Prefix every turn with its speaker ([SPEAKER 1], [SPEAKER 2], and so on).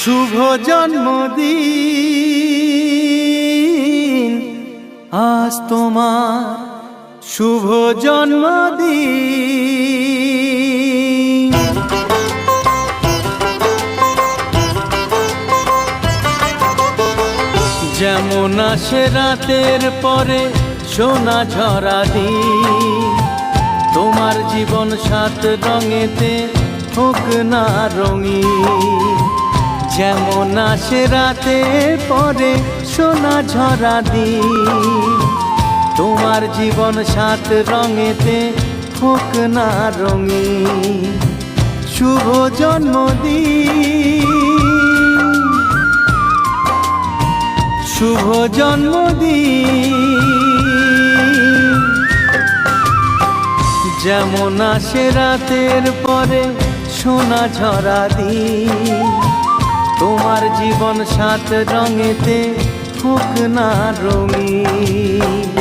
[SPEAKER 1] শুভ জন্মদিন, আজ তোমার শুভ জন্মদিন। যেমন আসে রাতের পরে সোনা ঝরা দিন, তোমার জীবন সাত রঙেতে হোক না রঙিন। যেমন আসে রাতের পরে সোনা ঝরা দিন, তোমার জীবন সাত রঙেতে হোক না রঙিন। শুভ জন্মদিন, শুভ জন্মদিন। যেমন আসে রাতের পরে সোনা ঝরা দিন, তোমার জীবন সাত রঙেতে হোক না রঙিন।